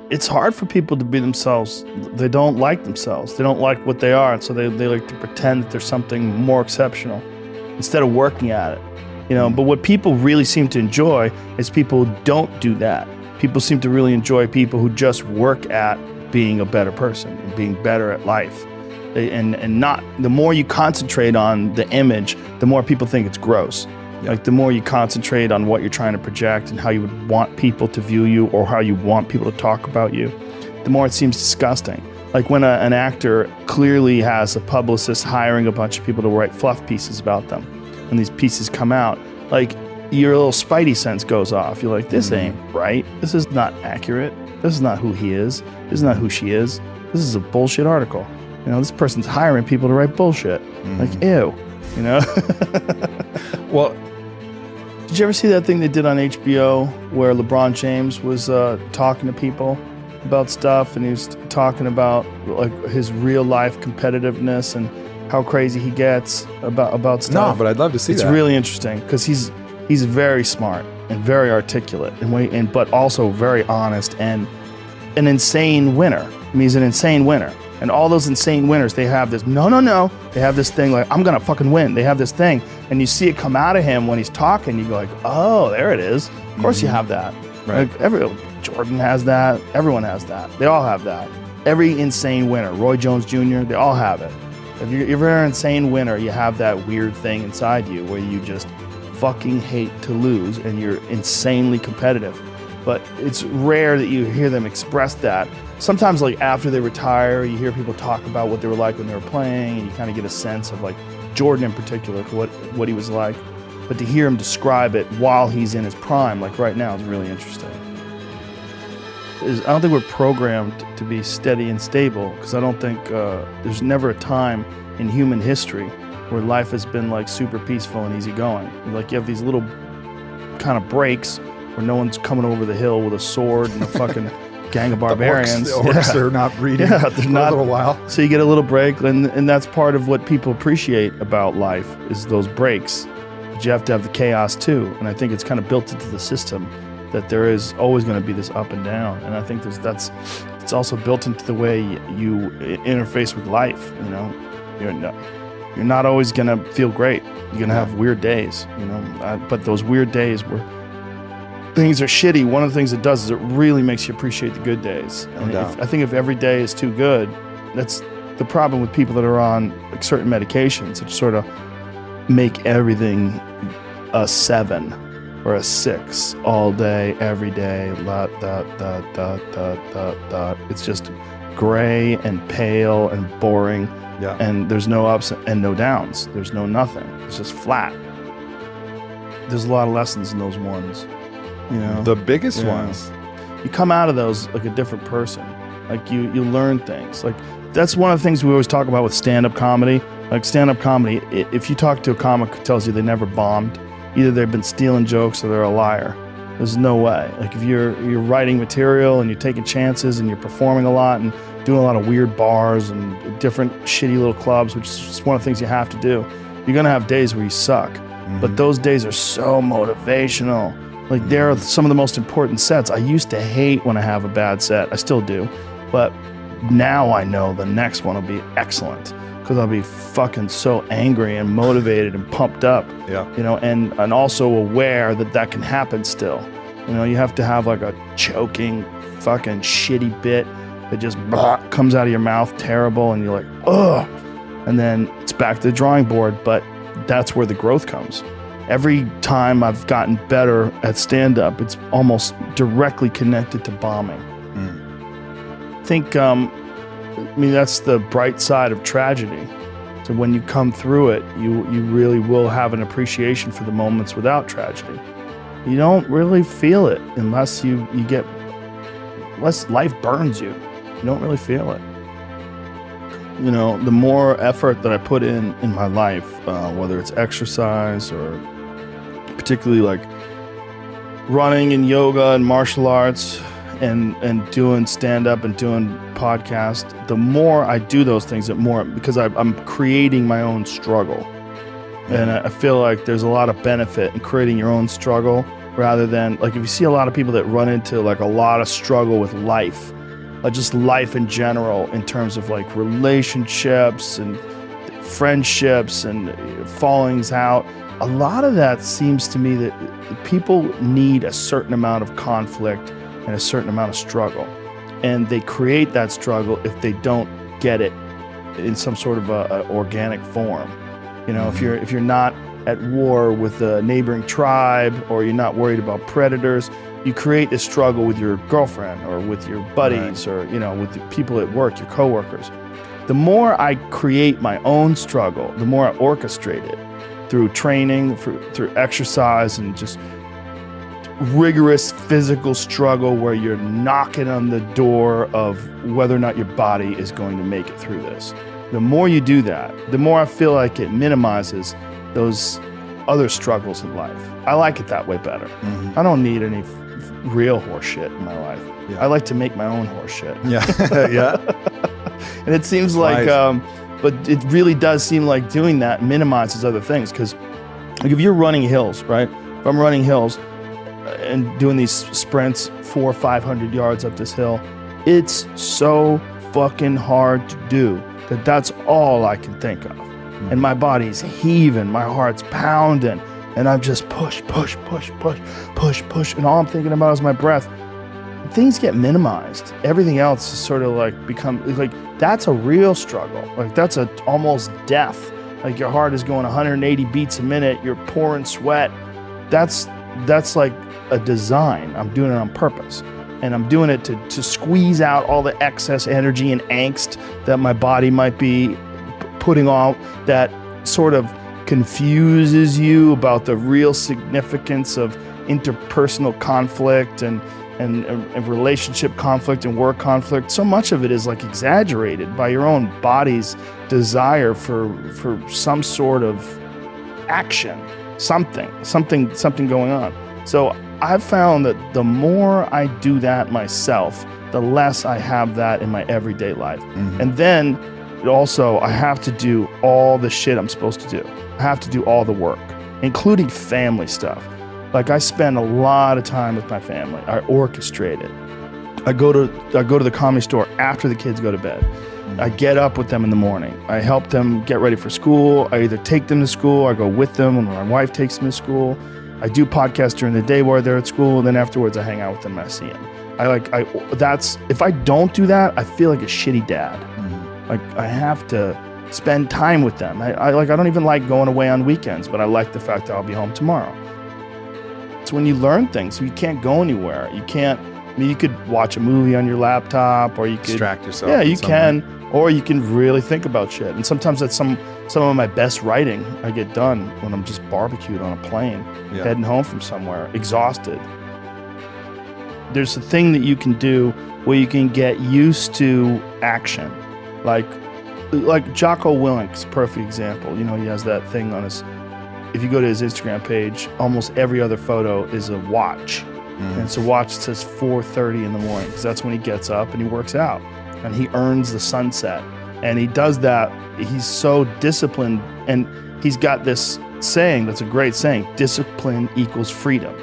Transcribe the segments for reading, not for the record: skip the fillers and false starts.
it's hard for people to be themselves. They don't like themselves. They don't like what they are. And so they like to pretend that there's something more exceptional instead of working at it. But what people really seem to enjoy is people who don't do that. People seem to really enjoy people who just work at being a better person and being better at life. And not, the more you concentrate on the image, the more people think it's gross. Yeah. Like the more you concentrate on what you're trying to project and how you would want people to view you or how you want people to talk about you, the more it seems disgusting. Like when an actor clearly has a publicist hiring a bunch of people to write fluff pieces about them, and these pieces come out, like your little spidey sense goes off. You're like, this ain't right. This is not accurate. This is not who he is. This is not who she is. This is a bullshit article. This person's hiring people to write bullshit. Like, ew, Well, did you ever see that thing they did on HBO where LeBron James was talking to people about stuff, and he was talking about like his real life competitiveness and how crazy he gets about stuff? No, but I'd love to see that. It's really interesting because he's very smart and very articulate but also very honest and an insane winner. I mean, he's an insane winner. And all those insane winners, they have this, no. They have this thing like, I'm going to fucking win. They have this thing. And you see it come out of him when he's talking. You go like, oh, there it is. Of course you have that. Right. Like Jordan has that. Everyone has that. They all have that. Every insane winner, Roy Jones Jr., they all have it. If you're an insane winner, you have that weird thing inside you where you just fucking hate to lose and you're insanely competitive. But it's rare that you hear them express that. Sometimes like after they retire, you hear people talk about what they were like when they were playing, and you kind of get a sense of like Jordan in particular, what he was like. But to hear him describe it while he's in his prime, like right now, is really interesting. I don't think we're programmed to be steady and stable, because I don't think there's never a time in human history where life has been like super peaceful and easygoing. Like you have these little kind of breaks where no one's coming over the hill with a sword and a fucking gang of barbarians. The orcs are not breeding for a little while. So you get a little break, and that's part of what people appreciate about life is those breaks. But you have to have the chaos too, and I think it's kind of built into the system that there is always going to be this up and down, and I think it's also built into the way you interface with life. You're not always going to feel great. You're going to have weird days, but those weird days where things are shitty, one of the things it does is it really makes you appreciate the good days. I think if every day is too good, that's the problem with people that are on like certain medications, which sort of make everything a 7 or a 6 all day, every day. It's just gray and pale and boring. Yeah. And there's no ups and no downs. There's no nothing. It's just flat. There's a lot of lessons in those ones. The biggest ones. You come out of those like a different person. Like you learn things. Like that's one of the things we always talk about with stand-up comedy. Like stand-up comedy, if you talk to a comic who tells you they never bombed, either they've been stealing jokes or they're a liar. There's no way. Like if you're writing material and you're taking chances and you're performing a lot and doing a lot of weird bars and different shitty little clubs, which is one of the things you have to do, you're gonna have days where you suck. But those days are so motivational. Like they're some of the most important sets. I used to hate when I have a bad set. I still do. But now I know the next one will be excellent because I'll be fucking so angry and motivated and pumped up. Yeah. And also aware that can happen still. You have to have like a choking fucking shitty bit that just comes out of your mouth terrible and you're like, ugh. And then it's back to the drawing board, but that's where the growth comes. Every time I've gotten better at stand-up, it's almost directly connected to bombing. I think, that's the bright side of tragedy. So when you come through it, you really will have an appreciation for the moments without tragedy. You don't really feel it unless unless life burns you. You don't really feel it. The more effort that I put in my life, whether it's exercise or particularly like running and yoga and martial arts and doing stand-up and doing podcast, the more I do those things, because I'm creating my own struggle. And I feel like there's a lot of benefit in creating your own struggle rather than, like, if you see a lot of people that run into like a lot of struggle with life, just life in general, in terms of like relationships and friendships and fallings out. A lot of that seems to me that people need a certain amount of conflict and a certain amount of struggle. And they create that struggle if they don't get it in some sort of a organic form. You know, if you're not at war with a neighboring tribe, or you're not worried about predators, you create this struggle with your girlfriend or with your buddies, or, you know, with the people at work, your coworkers. The more I create my own struggle, the more I orchestrate it through training, through exercise, and just rigorous physical struggle where you're knocking on the door of whether or not your body is going to make it through this. The more you do that, the more I feel like it minimizes those other struggles in life. I like it that way better. I don't need any real horse shit in my life. I like to make my own horse shit. And it seems like, but it really does seem like doing that minimizes other things. Because like if you're running hills, right? If I'm running hills and doing these sprints 400 or 500 yards up this hill, it's so fucking hard to do that's all I can think of. And my body's heaving, my heart's pounding, and I'm just push. And all I'm thinking about is my breath. Things get minimized. Everything else is sort of like that's a real struggle. Like that's almost death. Like your heart is going 180 beats a minute. You're pouring sweat. That's like a design. I'm doing it on purpose. And I'm doing it to squeeze out all the excess energy and angst that my body might be putting on, that sort of confuses you about the real significance of interpersonal conflict and relationship conflict and work conflict. So much of it is like exaggerated by your own body's desire for some sort of action, something going on. So I've found that the more I do that myself, the less I have that in my everyday life. And then also I have to do all the shit I'm supposed to do. I have to do all the work, including family stuff. Like I spend a lot of time with my family. I orchestrate it. I go to the comedy store after the kids go to bed. I get up with them in the morning. I help them get ready for school. I either take them to school, or I go with them when my wife takes them to school. I do podcasts during the day while they're at school, and then afterwards I hang out with them and I see them. If I don't do that, I feel like a shitty dad. Like I have to spend time with them. I don't even like going away on weekends, but I like the fact that I'll be home tomorrow. It's when you learn things. You can't go anywhere. You can't. I mean, you could watch a movie on your laptop, or you could distract yourself. Yeah, you can, or you can really think about shit. And sometimes that's some of my best writing I get done when I'm just barbecued on a plane, heading home from somewhere, exhausted. There's a thing that you can do where you can get used to action, like Jocko Willink's perfect example. You know, he has that thing on his. If you go to his Instagram page, almost every other photo is a watch. And it's a watch that says 4:30 in the morning, because that's when he gets up and he works out. And he earns the sunset. And he does that. He's so disciplined. And he's got this saying that's a great saying: discipline equals freedom.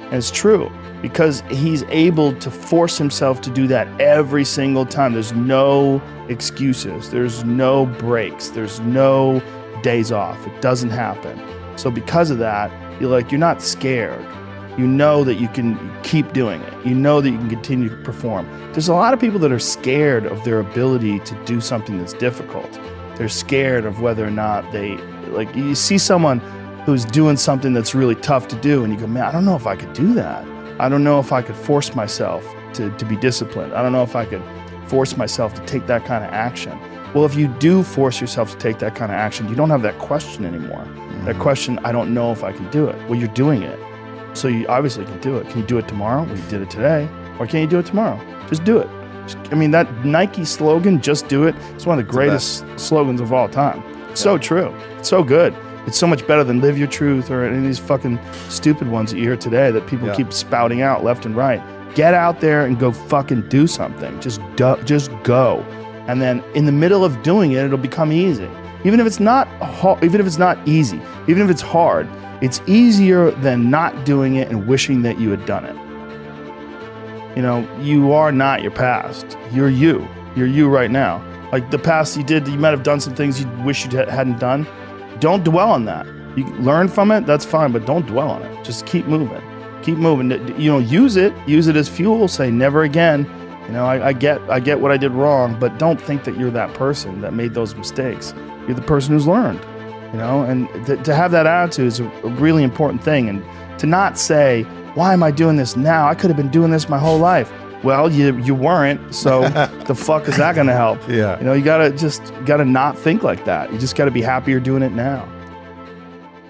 And it's true, because he's able to force himself to do that every single time. There's no excuses. There's no breaks. There's no days off. It doesn't happen. So because of that, you're not scared. You know that you can keep doing it. You know that you can continue to perform. There's a lot of people that are scared of their ability to do something that's difficult. They're scared of whether or not you see someone who's doing something that's really tough to do, and you go, man, I don't know if I could do that. I don't know if I could force myself to be disciplined. I don't know if I could force myself to take that kind of action. Well, if you do force yourself to take that kind of action, you don't have that question anymore. That question, I don't know if I can do it. Well, you're doing it. So you obviously can do it. Can you do it tomorrow? Well, you did it today. Or can you do it tomorrow? Just do it. That Nike slogan, just do it, it's one of the greatest slogans of all time. It's so true. It's so good. It's so much better than live your truth or any of these fucking stupid ones that you hear today that people keep spouting out left and right. Get out there and go fucking do something. Just go. And then in the middle of doing it, it'll become easy. Even if it's not easy, even if it's hard, it's easier than not doing it and wishing that you had done it. you are not your past. You're you. You're you right now. Like the past you might have done some things you wish you hadn't done. Don't dwell on that. You learn from it, that's fine, but don't dwell on it. Just keep moving. Keep moving. Use it as fuel. Say never again. I get what I did wrong, but don't think that you're that person that made those mistakes. You're the person who's learned. And to have that attitude is a really important thing. And to not say, why am I doing this now? I could have been doing this my whole life. Well, you weren't, so the fuck is that going to help? Yeah. You gotta not think like that. You just gotta be happy you're doing it now.